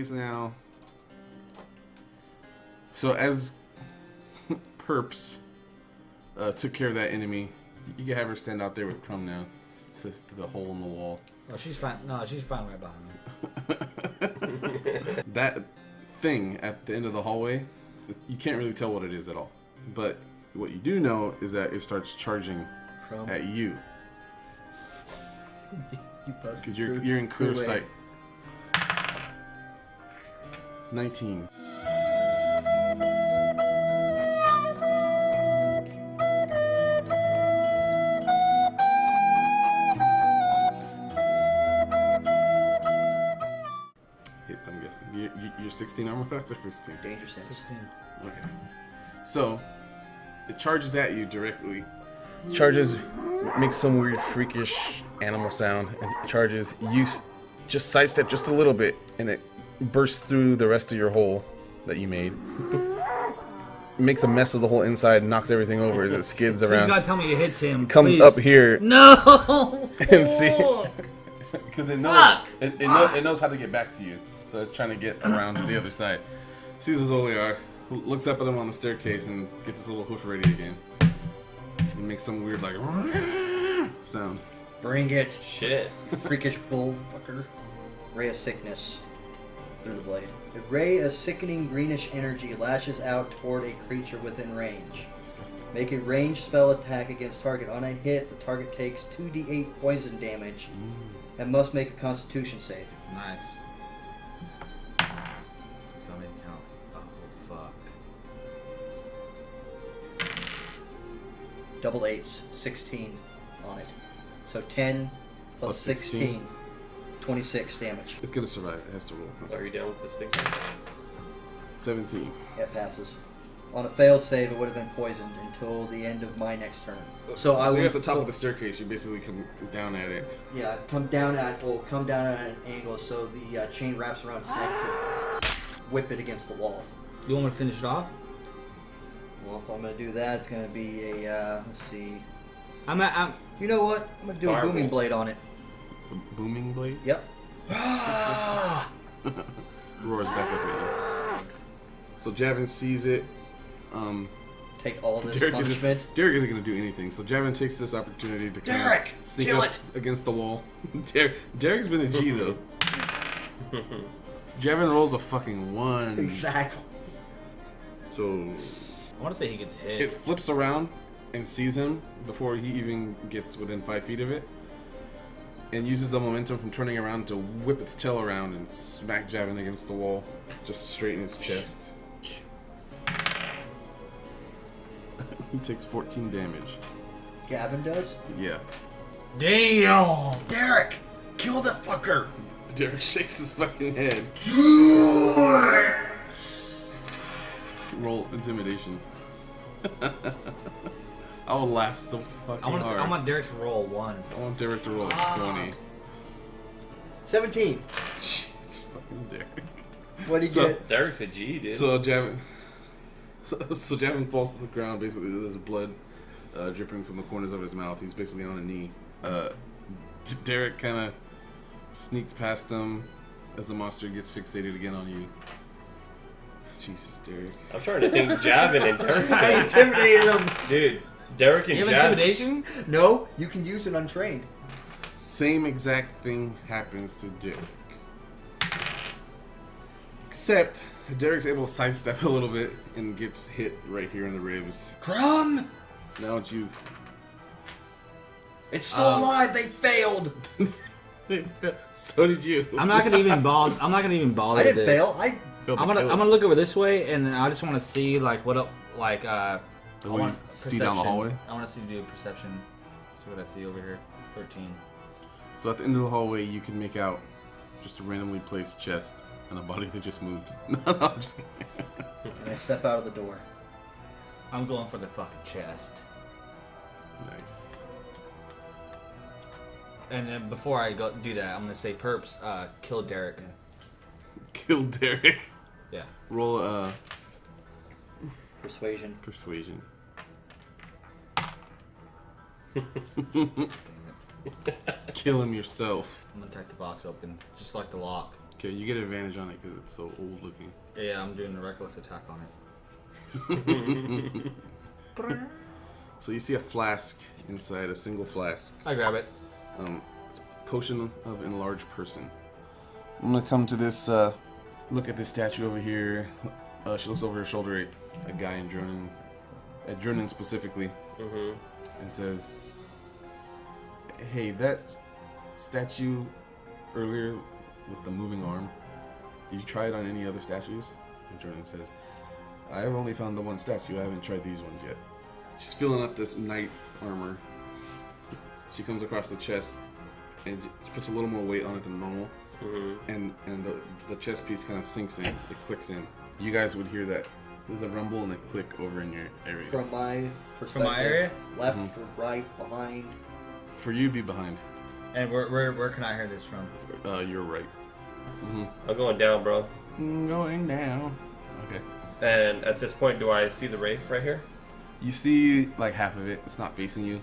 things now. So as Perps took care of that enemy, you can have her stand out there with Crumb now. To the hole in the wall. Oh, she's fine. No, she's fine right behind me. That thing at the end of the hallway, you can't really tell what it is at all. But what you do know is that it starts charging at you. Because you're in clear sight. 19. Hits, I'm guessing. You're 16 armor class or 15? Danger sense. 16. Okay. So, it charges at you directly. Charges, makes some weird freakish animal sound, and charges. You just sidestep just a little bit, and it bursts through the rest of your hole that you made. It makes a mess of the whole inside, knocks everything over as it skids around. Please God, tell me it hits him. Comes please. up here. No! And see. Because it knows, it knows how to get back to you. So it's trying to get around to the other side. Sees as Oliar, looks up at him on the staircase and gets his little hoof ready again. He makes some weird like sound. Bring it. Shit. Freakish bull fucker. Ray of sickness. Through the blade. A ray of sickening greenish energy lashes out toward a creature within range. Disgusting. Make a ranged spell attack against target. On a hit, the target takes 2d8 poison damage and must make a constitution save. Nice. Let me count. Oh, fuck. Double eights. 16 on it. So 10 plus 16. 26 damage. It's gonna survive. It has to roll. Are you down with the sickness? 17. It passes. On a failed save, it would have been poisoned until the end of my next turn. So you're at the top of the staircase. You basically come down at it. Yeah, come down at an angle so the chain wraps around its neck to whip it against the wall. You want me to finish it off? Well, if I'm gonna do that, it's gonna be a let's see. I'm. You know what? I'm gonna do Fireball. a booming blade on it. A booming blade Yep. roars back up at you. So Javin sees it. Take all this Derek punishment. Derek isn't going to do anything, so Javin takes this opportunity to kind Derek, of sneak kill up it. against the wall. Derek's been a G though. So Javin rolls a fucking 1. Exactly. So I want to say he gets hit. it flips around and sees him before he even gets within 5 feet of it, and uses the momentum from turning around to whip its tail around and smack Javin against the wall, just straight in his chest. He takes 14 damage. Gavin does. Yeah. Damn! Derek, kill the fucker. Derek shakes his fucking head. Roll intimidation. I will laugh so fucking hard. I want Derek to roll 1. I want Derek to roll 20. 17. It's fucking Derek. What do you So- get? Derek's a G, dude. So Javin falls to the ground. Basically, there's blood dripping from the corners of his mouth. He's basically on a knee. Derek kind of sneaks past him as the monster gets fixated again on you. Jesus, Derek. I'm trying to think Javin and Derek's I gonna... intimidated him. Dude, Derek and You have Javin... intimidation? No, you can use it untrained. Same exact thing happens to Derek. Except Derek's able to sidestep a little bit and gets hit right here in the ribs. Crumb! Now it's you. It's still alive. They failed. So did you. I'm not gonna even bother. I'm not gonna even bother. I didn't with fail. this. Failed I'm to gonna kill I'm gonna look over this way, and then I just want to see like what up like I What you want see down the hallway? I want to see do perception. See what I see over here. 13. So at the end of the hallway, you can make out just a randomly placed chest and a body that just moved. No, I'm just kidding. And I step out of the door. I'm going for the fucking chest. Nice. And then before I go do that, I'm gonna say Perps, kill Derek. Kill Derek. Yeah. Roll Persuasion. persuasion. Kill him yourself. I'm gonna attack the box open, just like the lock. Okay, you get advantage on it because it's so old looking. Yeah, I'm doing a reckless attack on it. So you see a flask inside, a single flask. I grab it. It's potion of enlarged person. I'm gonna come to this. Look at this statue over here. She looks over her shoulder at a guy in Drunin specifically, and says, "Hey, that statue earlier with the moving arm. Did you try it on any other statues?" And Drunin says, "I have only found the one statue. I haven't tried these ones yet." She's filling up this knight armor. She comes across the chest and she puts a little more weight on it than normal. And the chest piece kind of sinks in. It clicks in. You guys would hear that. There's a rumble and a click over in your area. From my perspective. From my area? Left, right, behind. For you, be behind. And where can I hear this from? You're right. I'm going down, bro. Going down. Okay. And at this point, do I see the wraith right here? You see like half of it. It's not facing you.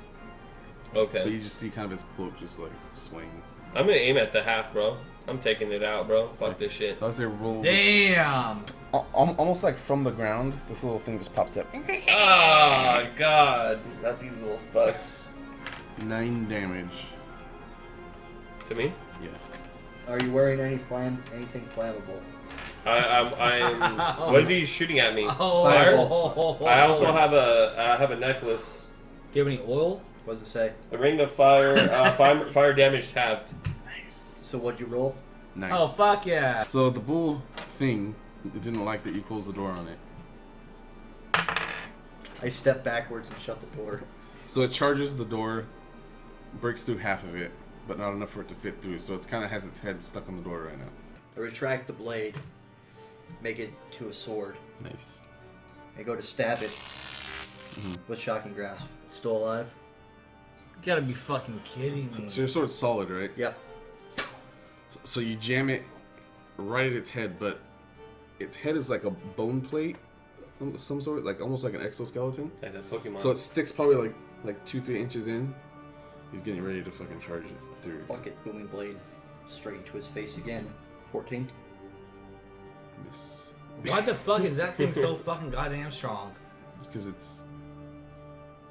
But Okay. you just see kind of his cloak just like swaying. I'm gonna aim at the half, bro. I'm taking it out, bro. Fuck this shit. So I say roll. Damn! Almost like from the ground, this little thing just pops up. Ah, God. Not these little fucks. 9 damage. To me? Yeah. Are you wearing anything flammable? I'm. What is he shooting at me? Oh, Fire? oh. I also have a necklace. Do you have any oil? What does it say? A ring of fire. Fire damage halved. So what'd you roll? 9. Oh, fuck yeah! So the bull thing didn't like that you closed the door on it. I step backwards and shut the door. So it charges the door, breaks through half of it, but not enough for it to fit through. So it's kind of has its head stuck on the door right now. I retract the blade, make it to a sword. Nice. I go to stab it with shocking grasp. Still alive? You gotta be fucking kidding me. So your sword's solid, right? Yep. So you jam it right at its head, but its head is like a bone plate of some sort, like almost like an exoskeleton. Like that Pokemon. So it sticks probably like 2-3 inches in. He's getting ready to fucking charge it through. Fuck it, booming blade straight into his face again. 14. Miss. Why the fuck is that thing so fucking goddamn strong? Because it's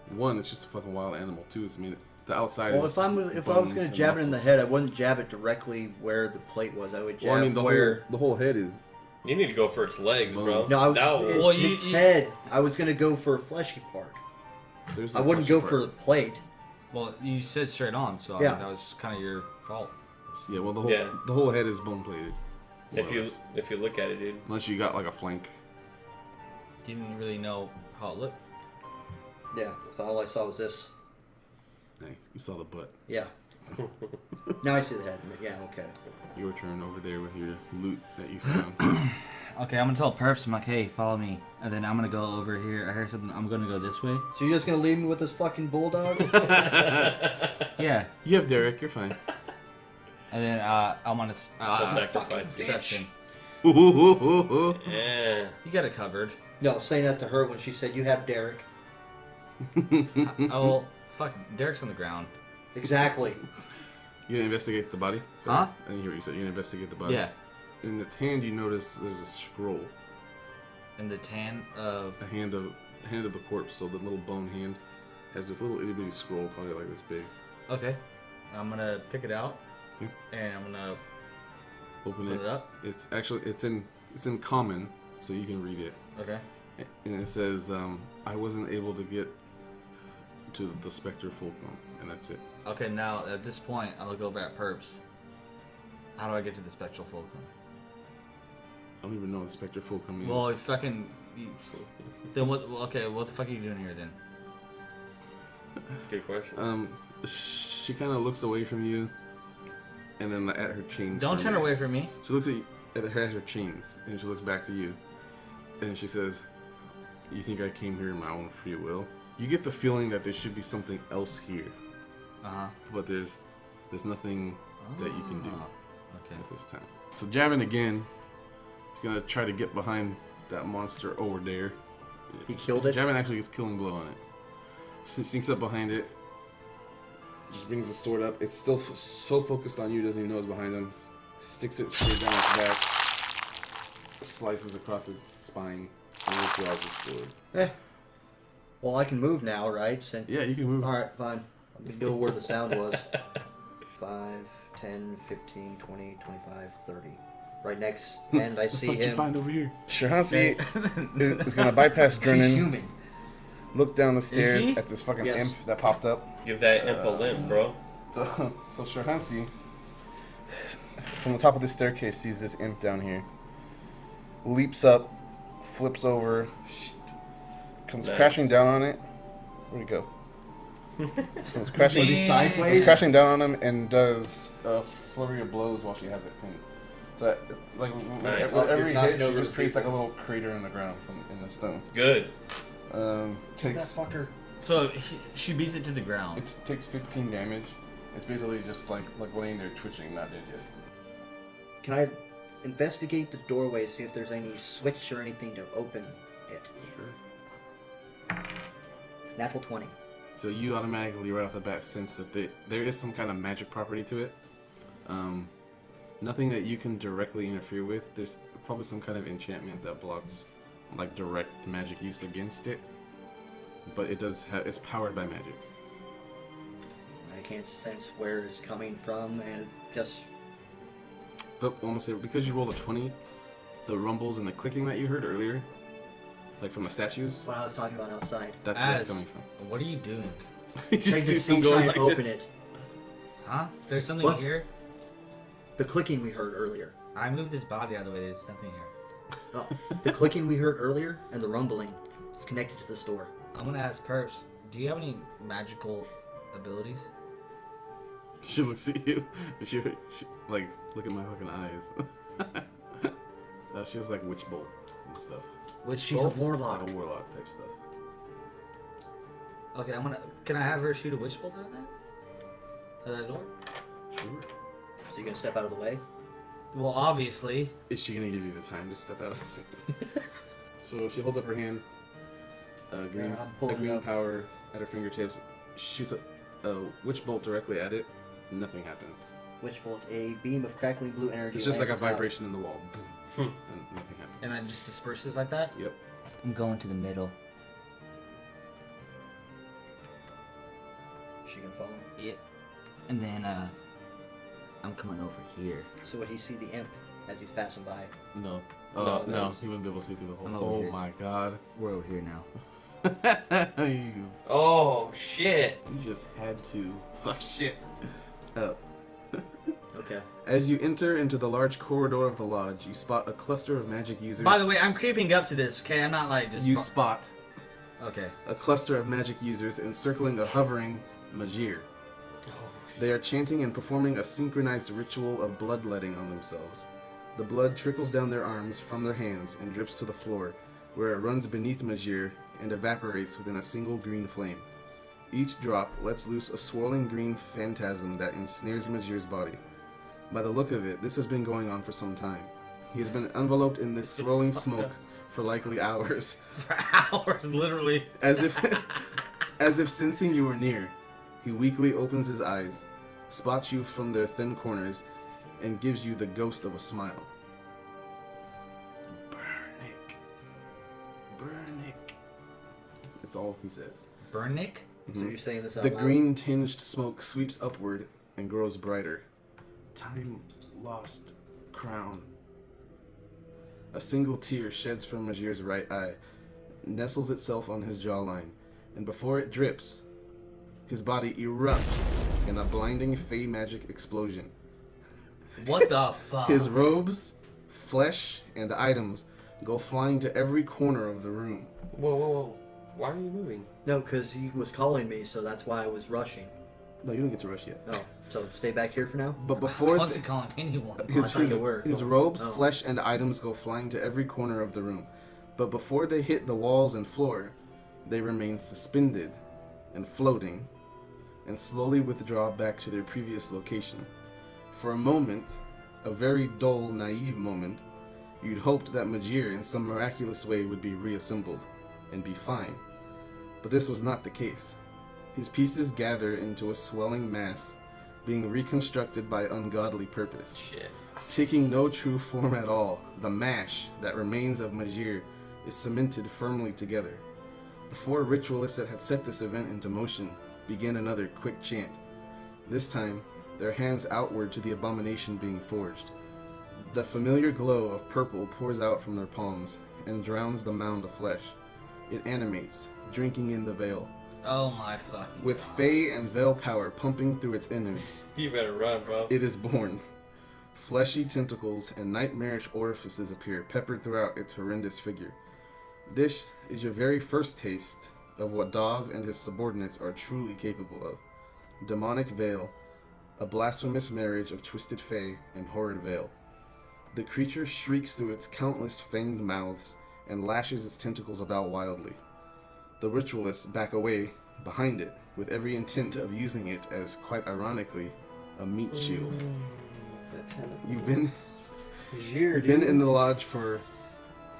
one, it's just a fucking wild animal. Two, it's the outside. Well, is if I just was gonna bones jab and it in the muscle. head, I wouldn't jab it directly where the plate was. I would jab Well, I mean where. the whole head is. You need to go for its legs, bro. No, That Well, it's head. I was gonna go for a fleshy part. There's I no wouldn't fleshy go part. for the plate. Well, you said straight on, so Yeah. that was kind of your fault. Yeah, well Yeah. the whole head is bone plated. if you look at it, dude. Unless you got like a flank. You didn't really know how it looked. Yeah, so all I saw was this. Hey, you saw the butt. Yeah. Now I see the head. Yeah, okay. Your turn over there with your loot that you found. Okay, I'm gonna tell Perps, I'm like, hey, follow me. And then I'm gonna go over here. I heard something, I'm gonna go this way. So you're just gonna leave me with this fucking bulldog? Yeah. You have Derek, you're fine. And then I'm gonna... I'll sacrifice you. Perception. Yeah. You got it covered. No, saying that to her when she said, you have Derek. Oh, fuck, Derek's on the ground. Exactly. You gonna investigate the body? Sorry, Huh? I didn't hear what you said. You gonna investigate the body? Yeah. In its hand, you notice there's a scroll. And the tan of... A hand of the corpse. So the little bone hand has this little itty bitty scroll, probably like this big. Okay. I'm gonna pick it out. Okay. And I'm gonna Open put it up. It's actually it's in common, so you can read it. Okay. And it says, I wasn't able to get to the Spectre Fulcrum, and that's it. Okay, now, at this point, I look over at Perps. How do I get to the Spectral Fulcrum? I don't even know what the Spectre Fulcrum is. Well, fucking... Then what... Okay, what the fuck are you doing here, then? Good question. She kind of looks away from you, and then at her chains. Don't for a turn minute. away from me. She looks at her chains, and she looks back to you, and she says, "You think I came here in my own free will?" You get the feeling that there should be something else here, Uh-huh. but there's nothing that you can do Okay. at this time. So Javin again, he's gonna try to get behind that monster over there. He killed it? Javin actually gets killing blow on it. Sneaks up behind it. Just brings the sword up. It's still so focused on you, doesn't even know it's behind him. sticks it straight down its back, slices across its spine, and withdraws its sword. Well, I can move now, right? Yeah, you can move. Alright, fine. Let me go where the sound was. 5, 10, 15, 20, 25, 30. Right next, and I see What the fuck him. you find over here? Shahansi is gonna bypass She's Drennan, human. look down the stairs he? at this fucking Yes. imp that popped up. Give that imp a limp, bro. So Shahansi, from the top of the staircase, sees this imp down here. Leaps up, flips over, comes Nice. crashing down on it. Where'd he go? Comes crashing, Maybe sideways? comes crashing down on him and does a flurry of blows while she has it pinned. So, like, Nice. with every You're knocking hit, she over just the creates like a people. little crater in the ground in the stone. Good. Takes That fucker. So she beats it to the ground. it takes 15 damage. It's basically just like laying there twitching, not dead yet. Can I investigate the doorway, see if there's any switch or anything to open it? Sure. Natural 20. So you automatically, right off the bat, sense that there is some kind of magic property to it. Nothing that you can directly interfere with. There's probably some kind of enchantment that blocks like direct magic use against it. But it does it's powered by magic. I can't sense where it's coming from, and just But almost because you rolled a 20, the rumbles and the clicking that you heard earlier, like from the statues, what I was talking about outside. that's where it's coming from. What are you doing? You Trying see to some see, going trying to like open this. it. Huh? There's something What? here? The clicking we heard earlier. I moved this body out of the way. There's nothing here. Oh, the clicking we heard earlier and the rumbling is connected to this door. I'm gonna ask Perps, do you have any magical abilities? She looks at you. She like, look at my fucking eyes. She has like witch bolt and stuff, Which She's a warlock. like a warlock type stuff. Okay, can I have her shoot a witch bolt at that door? Sure. So you gonna step out of the way? Well, obviously. Is she gonna give you the time to step out? So she holds up her hand. Green, Yeah, I'm the pulling green it up. power at her fingertips. Shoots a witch bolt directly at it. Nothing happens. Witch bolt, a beam of crackling blue energy. It's just like a lances out. vibration in the wall. Boom. And nothing happens. And I just disperses like that? Yep. I'm going to the middle. She can follow. Yep. And then, I'm coming over here. So would he see the imp as he's passing by? No. No, No, no. he wouldn't be able to see through the I'm hole. over Oh here. my god. We're over here now. You Oh, shit. just had to fuck shit up. Okay. As you enter into the large corridor of the lodge, you spot a cluster of magic users. By the way, I'm creeping up to this, okay? I'm not like just... you spot Okay. a cluster of magic users encircling a hovering Magiere. They are chanting and performing a synchronized ritual of bloodletting on themselves. The blood trickles down their arms from their hands and drips to the floor, where it runs beneath Magiere and evaporates within a single green flame. Each drop lets loose a swirling green phantasm that ensnares Magiere's body. By the look of it, this has been going on for some time. He has been enveloped in this swirling smoke for likely hours. For hours, literally. As if sensing you are near, he weakly opens his eyes, spots you from their thin corners, and gives you the ghost of a smile. Burnick. Burnick. That's all he says. Burnick? So you're saying this out The loud? green-tinged smoke sweeps upward and grows brighter. Time-lost crown. A single tear sheds from Magier's right eye, nestles itself on his jawline, and before it drips, his body erupts in a blinding fey magic explosion. What the fuck? His robes, flesh, and items go flying to every corner of the room. Whoa, whoa, whoa. Why are you moving? No, because he was calling me, so that's why I was rushing. No, you don't get to rush yet. Oh, so stay back here for now? But I before wasn't calling anyone. his, I thought you were. his robes, Oh. flesh, and items go flying to every corner of the room. But before they hit the walls and floor, they remain suspended and floating, and slowly withdraw back to their previous location. For a moment, a very dull, naive moment, you'd hoped that Magiere in some miraculous way would be reassembled and be fine. But this was not the case. His pieces gather into a swelling mass, being reconstructed by ungodly purpose. Shit. Taking no true form at all, the mash that remains of Magiere is cemented firmly together. The 4 ritualists that had set this event into motion begin another quick chant. This time, their hands outward to the abomination being forged. The familiar glow of purple pours out from their palms and drowns the mound of flesh. It animates, drinking in the veil. Oh my fucking With God. Fey and veil power pumping through its innards, You better run, bro. it is born. Fleshy tentacles and nightmarish orifices appear, peppered throughout its horrendous figure. This is your very first taste of what Dov and his subordinates are truly capable of. Demonic veil, a blasphemous marriage of twisted Fey and horrid veil. The creature shrieks through its countless fanged mouths and lashes its tentacles about wildly. The ritualists back away behind it, with every intent of using it as, quite ironically, a meat shield. That's how You've been Magiere, You've been in the lodge for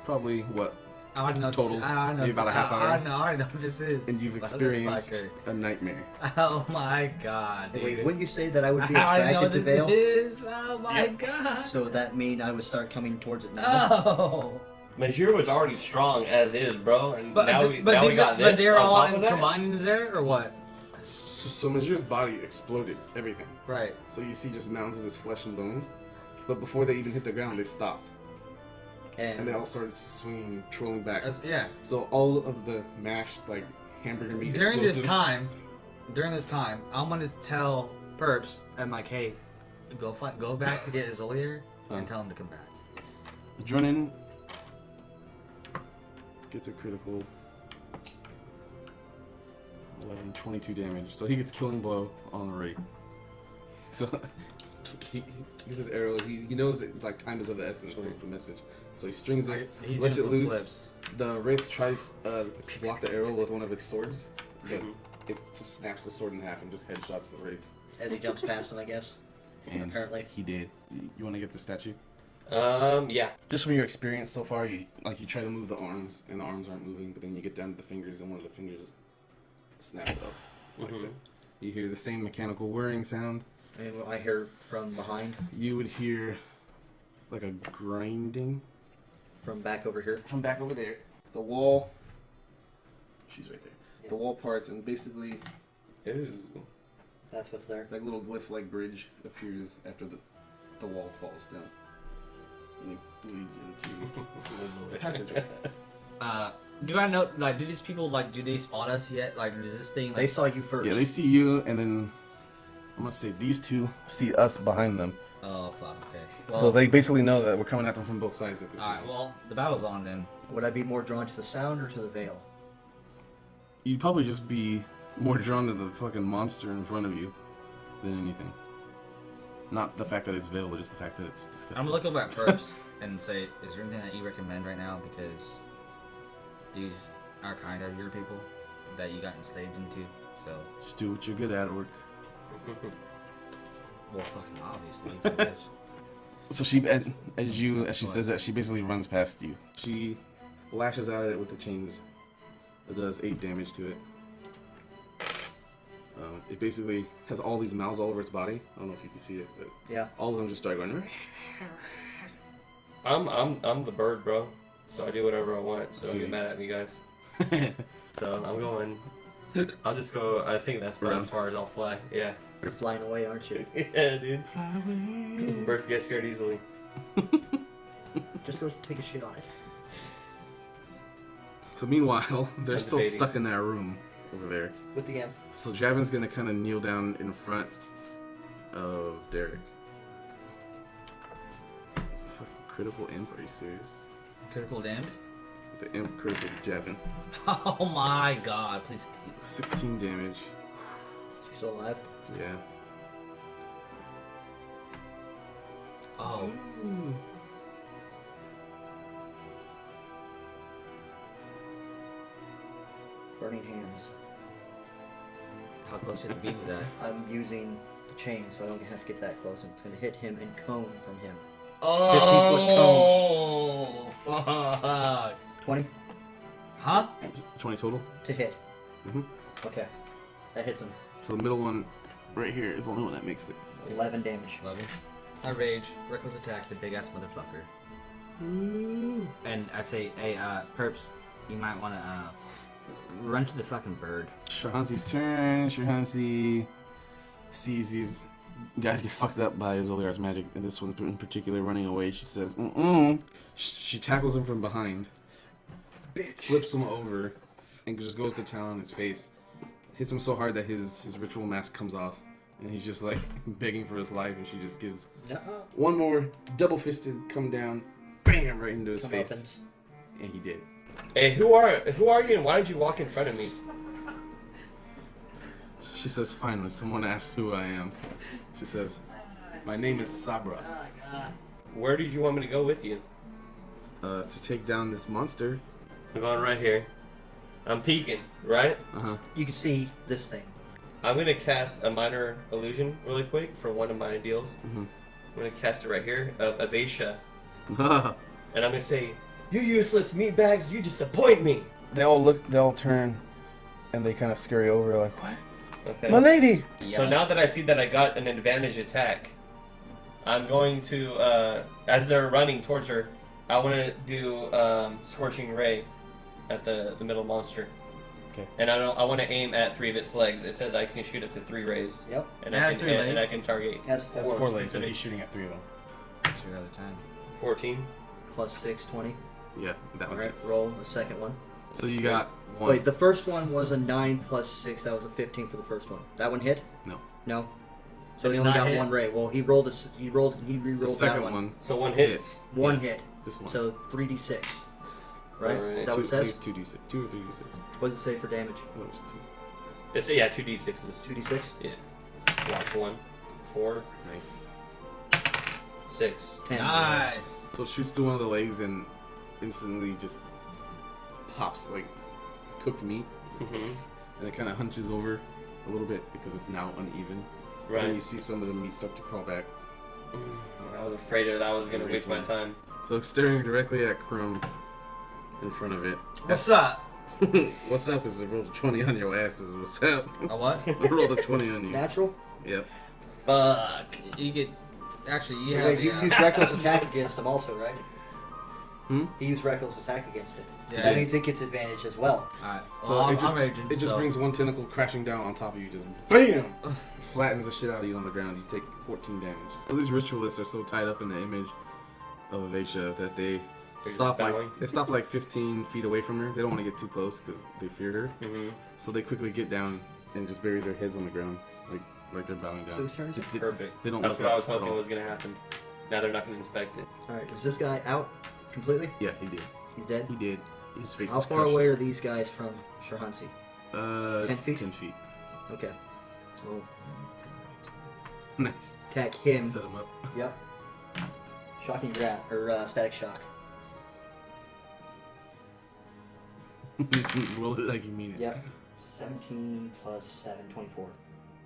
probably what, I know total, I know, maybe about a half hour? I know this is. and you've experienced Motherfucker. a nightmare. Oh my God, dude. Wait, wouldn't you say that I would be I know attracted to this Veil? is. Oh my God. So would that mean I would start coming towards it now? Oh. Magiere was already strong as is, bro, and But now we got this but they're on all top of that. combined into there or what? So Magier's body exploded, everything. Right. So you see just mounds of his flesh and bones. But before they even hit the ground, they stopped. And they all started swinging, trolling back. Yeah. So all of the mashed, like, hamburger meat During this explosive- time, I'm gonna tell Perps and like, hey, go back to get Azolier and tell him to come back. Adrenaline gets a critical 11, 22 damage. So he gets killing blow on the rate. So he gets his arrow. He knows that like time is of the essence. Was the message. So he strings it, He's lets it doing some loose. flips. The wraith tries to block the arrow with one of its swords, but it just snaps the sword in half and just headshots the wraith. As he jumps past him, I guess. And Apparently. he did. You want to get the statue? Yeah. Just from your experience so far, you try to move the arms, and the arms aren't moving, but then you get down to the fingers, and one of the fingers snaps up. Like that. You hear the same mechanical whirring sound. And I hear from behind, You would hear like a grinding from back over here. from back over there. The wall. She's right there. The wall parts, and basically, Ooh. That's what's there. like little glyph-like bridge appears after the wall falls down, and it leads into the passageway. Do I know? Like, do these people do they spot us yet? Like, does this thing? Like, They saw you first. Yeah, they see you, and then I'm gonna say these two see us behind them. Oh fuck. Okay. So they basically know that we're coming at them from both sides at this All right. point. Well, the battle's on then. Would I be more drawn to the sound or to the veil? You'd probably just be more drawn to the fucking monster in front of you than anything. Not the fact that it's veiled, but just the fact that it's disgusting. I'm gonna look over at Perps and say, is there anything that you recommend right now? Because these are kind of your people that you got enslaved into. So, Just do what you're good at, work. well, fucking obviously. So as she says that, she basically runs past you. She lashes out at it with the chains. It does 8 damage to it. It basically has all these mouths all over its body. I don't know if you can see it, but Yeah. all of them just start going. I'm the bird, bro. So I do whatever I want. So don't Okay. get mad at me, guys. So I'm going. I'll just go. I think that's about Around. as far as I'll fly. Yeah. You're flying away, aren't you? Yeah, dude. Birds get scared easily. Just go take a shit on it. So meanwhile, they're still Debating. stuck in that room over there. With the M. So Javin's gonna kind of kneel down in front of Derek. Fucking critical imp, are you serious? Critical damage. The imp critical Javin. Oh my god! Please. 16 damage. She's still alive? Yeah. Oh. Burning hands. How close you have to be to that? I'm using the chain, so I don't have to get that close. It's gonna hit him and cone from him. Oh, fuck. 20 Huh? 20 total. to hit. Mhm. Okay. That hits him. So the middle one right here is the only one that makes it. 11 damage. 11. I rage, reckless attack, the big ass motherfucker. And I say, hey, Perps, you might want to run to the fucking bird. Shahansi's turn. Shahansi sees these guys get fucked up by Zoliar's magic, and this one in particular running away. She says, "Mm-mm." She tackles him from behind, flips him over, and just goes to town on his face. Hits him so hard that his ritual mask comes off, and he's just like begging for his life, and she just gives one more double-fisted come down, bam, right into his face. And he did. Hey, who are you, and why did you walk in front of me? She says, finally, someone asks who I am. She says, my name is Sabra. Where did you want me to go with you? To take down this monster. I'm going right here. I'm peeking, right? Uh-huh. You can see this thing. I'm gonna cast a minor illusion really quick for one of my deals. Mm-hmm. I'm gonna cast it right here of Avacia. Uh-huh. And I'm gonna say, you useless meatbags, you disappoint me! They all turn, and they kind of scurry over like, what? Okay. My lady! So now that I see that I got an advantage attack, I'm going to, as they're running towards her, I want to do Scorching Ray at the middle monster. Okay. And I want to aim at 3 of its legs. It says I can shoot up to 3 rays. Yep. And It has 3 legs. and I can target It has 4. That's 4 legs, so specific. he's shooting at 3 of them. That's your other time. 14. Plus 6, 20. Yeah, that one Alright, hits. roll the second one. So you got one. Wait, the first one was a 9 plus 6. That was a 15 for the first one. That one hit? No. No? So Did he it only not got hit? 1 ray. Well, he re-rolled The second that one. So 1 hits. One Yeah, hit. This one. So 3d6. Right? Alright. Is that what it I think says? it's 2d6. 2 or 3d6. What does it say for damage? No, it's 2. It's, yeah, 2d6s. 2d6? Yeah. Watch 1, 4, Nice. 6. 10. Nice. So it shoots through one of the legs and instantly just pops like cooked meat. And it kind of hunches over a little bit because it's now uneven. Right. And you see some of the meat start to crawl back. I was afraid that I was going to waste my time. So staring directly at Crumb in front of it. What's up? What's up is a roll of 20 on your asses. What's up? A what? I rolled a 20 on you. Natural? Yep. Fuck. You get. Actually, you have. Wait, you used reckless attack against him also, right? Hmm? He used reckless attack against it. Yeah. That means it gets advantage as well. Alright. So Well, it just, raging, it just so- brings one tentacle crashing down on top of you, just BAM! Flattens the shit out of you on the ground. You take 14 damage. So these ritualists are so tied up in the image of Avacia that they just stop bowing? like 15 feet away from her. They don't want to get too close because they feared her. Mm-hmm. So they quickly get down and just bury their heads on the ground, like they're bowing down. So whose turn is it? They- Perfect. They don't That's look what I up was at hoping all. was going to happen. Now they're not going to inspect it. Alright, is this guy out completely? Yeah, he did. He's dead? He did. His face How is far crushed. away are these guys from Shahansi? 10 feet? 10 feet. Okay. We'll Nice. attack him. Set him up. Yep. Shocking grab, or static shock. Roll it like you mean it. Yep. 17 plus 7, 24.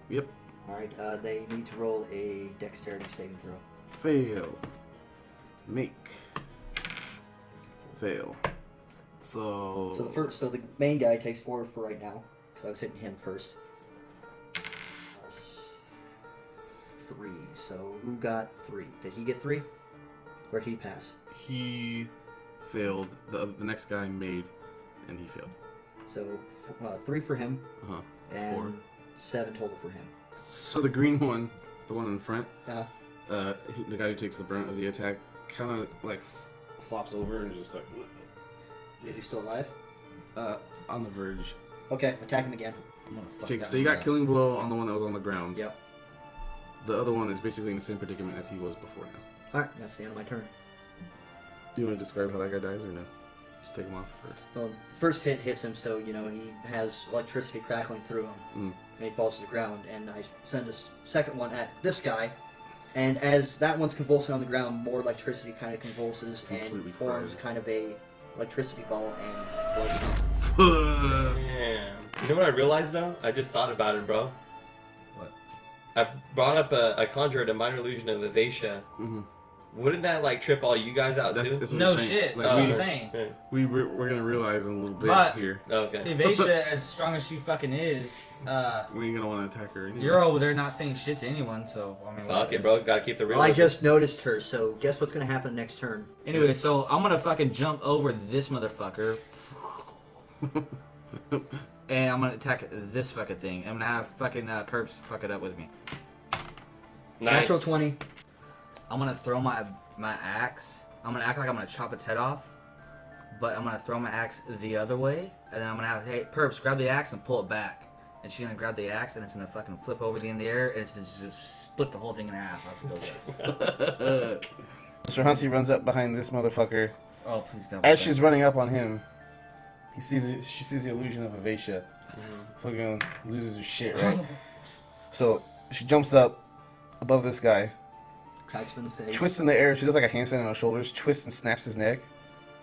Yep. Alright, they need to roll a dexterity saving throw. Fail. Make. Fail. So. So the main guy takes 4 for right now, because I was hitting him first. Plus 3. So who got 3? Did he get 3? Or did he pass? He failed. The next guy made, and he failed. So 3 for him, Uh huh. and 4. 7 total for him. So the green one, the one in front, Uh, the guy who takes the brunt of the attack, kind of like flops over and just like. is he still alive? On the verge. Okay, attack him again. I'm gonna fuck So, that so you one got up. killing blow on the one that was on the ground. Yep. The other one is basically in the same predicament as he was before now. Alright, that's the end of my turn. Do you want to describe how that guy dies or no? Just take him off. Or... Well, first hit hits him, so he has electricity crackling through him, and he falls to the ground. And I send a second one at this guy, and as that one's convulsing on the ground, more electricity kind of convulses and Completely forms fried. kind of a electricity ball and blows him. Damn. You know what I realized though? I just thought about it, bro. What? I brought up I conjured a minor illusion of Avacia, Mhm. Wouldn't that like trip all you guys out too? That's what No he's saying. shit. Like, That's what I'm we, saying. Yeah. we're gonna realize in a little bit But- here. Okay. Evasia, as strong as she fucking is, We ain't gonna want to attack her. Anyway. you're over there not saying shit to anyone, so I mean. Fuck it, bro. Gotta keep the real. Well, I just noticed her, so guess what's gonna happen next turn? Anyway, so I'm gonna fucking jump over this motherfucker. And I'm gonna attack this fucking thing. I'm gonna have fucking perps fuck it up with me. Nice. Natural 20. I'm gonna throw my axe. I'm gonna act like I'm gonna chop its head off, but I'm gonna throw my axe the other way, and then I'm gonna have, hey, perps, grab the axe and pull it back. And she's gonna grab the axe, and it's gonna fucking flip over in the air, and it's gonna just split the whole thing in half. Let's go. Mr. Hansi runs up behind this motherfucker. Oh, please don't. As she's running up on him, she sees the illusion of Evasia. Fucking loses her shit, right? So she jumps up above this guy, Cracks him in the face. twists in the air. She does like a handstand on her shoulders, twists and snaps his neck,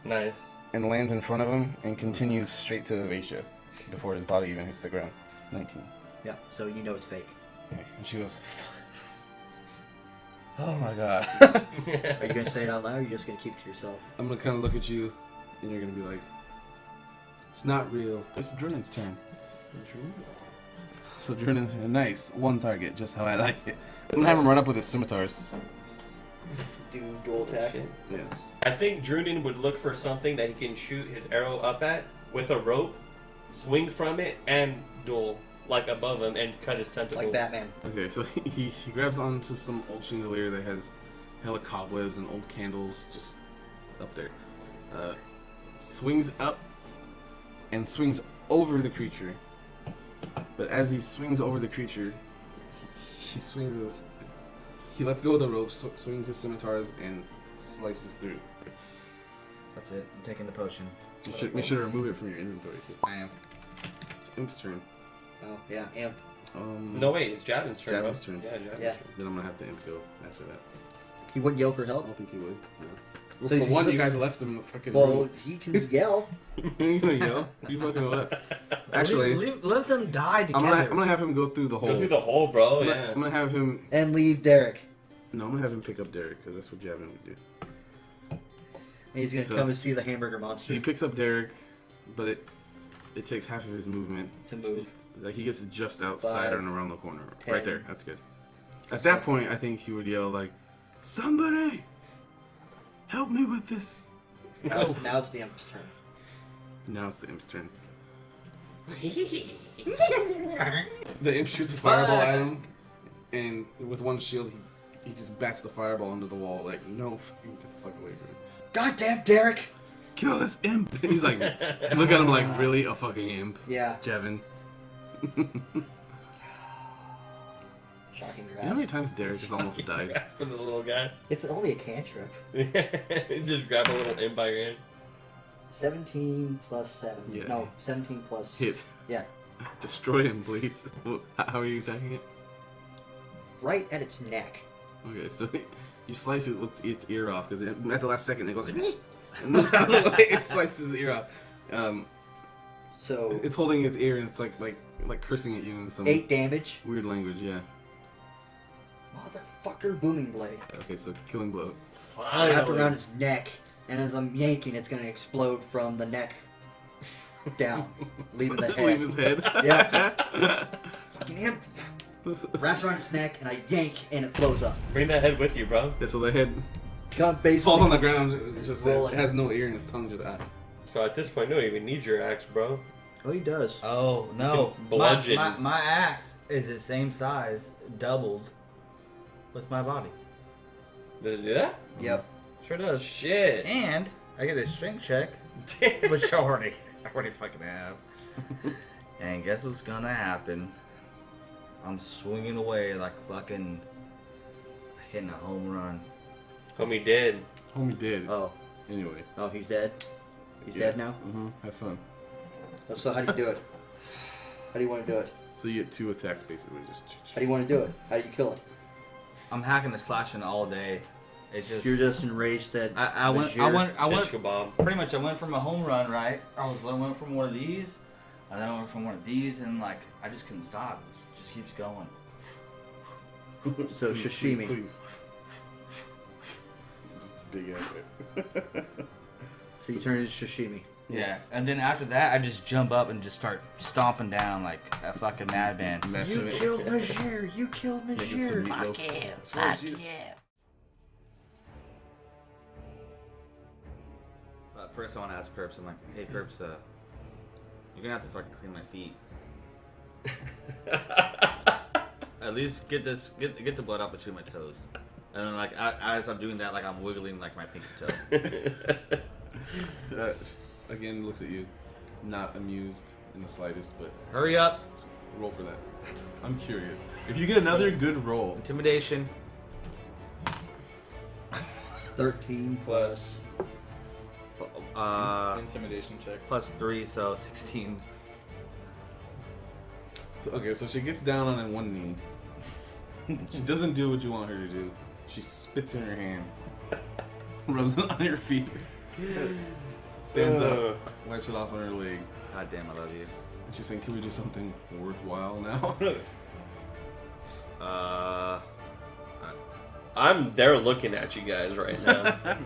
Nice. and lands in front of him and continues straight to Evasia before his body even hits the ground. 19. Yeah, so you know it's fake. Okay. And she goes, "Oh my god." Are you gonna say it out loud, or are you just gonna keep it to yourself? I'm gonna kind of look at you, and you're gonna be like, "It's not real." It's Jordan's turn. So Jordan's nice, one target, just how I like it. I'm gonna have him run up with his scimitars. Do dual attack. Shit. Yeah. I think Drunin would look for something that he can shoot his arrow up at with a rope, swing from it, and duel like above him and cut his tentacles. Like Batman. Okay, so he grabs onto some old chandelier that has hella cobwebs and old candles just up there. Swings up and swings over the creature. But as he swings over the creature, he lets go of the rope, swings his scimitars, and slices through. That's it. I'm taking the potion. You should make sure to remove it from your inventory too. I am. It's Imp's turn. Oh, yeah, Amp. No, wait, it's Javin's turn. Javin's bro. turn. Yeah, Javin's Yeah. turn. Then I'm gonna have the Imp go after that. He wouldn't yell for I help. don't think he would. No. Well, So for he's- one, you guys left him fucking. Well, he can yell. you gonna yell? You fucking what? Actually, let them die I'm together. gonna have him go through the hole. Go through the hole, bro. I'm Yeah. gonna, I'm gonna have him. And leave Derek. No, I'm gonna have him pick up Derek because that's what Javin would do. And he's gonna So- come and see the hamburger monster He picks up Derek, but it takes half of his movement. to move. Like he gets just outside 5, and around the corner, 10. right there. That's good. At that point, I think he would yell like, "Somebody, help me with this!" Now it's the Amp's turn. Now it's the Imp's turn. The Imp shoots a fireball at him, and with one shield, he just bats the fireball into the wall. Like, no, fucking get the fuck away from him. Goddamn Derek! Kill this imp! And he's like, look at him like, really? A fucking imp? Yeah, Javin. shocking You know how many grasp. times Derek has almost died? That's for the little guy. It's only a cantrip. Just grab a little imp by your hand. 17 plus 7. Yeah. No, 17 plus... Hit. Yeah. Destroy him, please. How are you attacking it? Right at its neck. Okay, so you slice its ear off, because at the last second it goes and moves out of the way, it slices his ear off. So, It's holding its ear and it's like cursing at you in some 8 damage. weird language, yeah. Motherfucker booming blade. Okay, so killing blow. Wrapped Finally. around its neck, and as I'm yanking, it's gonna explode from the neck down, leaving the head. Leave his head. Yeah. Fucking imp. Wraps around its neck, and I yank, and it blows up. Bring that head with you, bro. Yeah, so the head Gun basically falls on the ground. It's just Rolling. it has no ear and its tongue just out. So at this point, you don't even need your axe, bro. Oh, he does. Oh no! You can bludgeon. My axe is the same size, doubled, with my body. Does it do that? Yep. Sure does. Shit. And I get a strength check, Damn. which I already fucking have. And guess what's gonna happen? I'm swinging away like fucking hitting a home run. Homie dead. Homie did. Oh, Anyway. oh, he's dead. He's Yeah. dead now. Have fun. So how do you do it? How do you want to do it? So you get 2 attacks basically. Just. How do you want to do it? How do you kill it? I'm hacking and slashing all day. It just You're just enraged that I went Shish kebab. pretty much I went from a home run, right? I went from one of these, and then I went from one of these, and like I just couldn't stop. It just keeps going. So sashimi. Big ass. So you turn into sashimi. Yeah, and then after that, I just jump up and just start stomping down like a fucking madman. That's You it. killed Magiere. You killed Make it some Magiere. meatloaf. Yeah, As far as fuck you- yeah. But first, I want to ask Perps. I'm like, hey, Perps, you're gonna have to fucking clean my feet. At least get the blood out between my toes. And then, like, as I'm doing that, like, I'm wiggling like my pinky toe. Again, looks at you, not amused in the slightest, but Hurry up. roll for that. I'm curious. If you get another good roll, Intimidation. 13 Plus Intimidation check. Plus 3, so 16. okay, so she gets down on one knee. She doesn't do what you want her to do. She spits in her hand, rubs it on your feet, stands up, wipes it off on her leg, God damn, I love you. and she's saying, "Can we do something worthwhile now?" I'm there looking at you guys right now.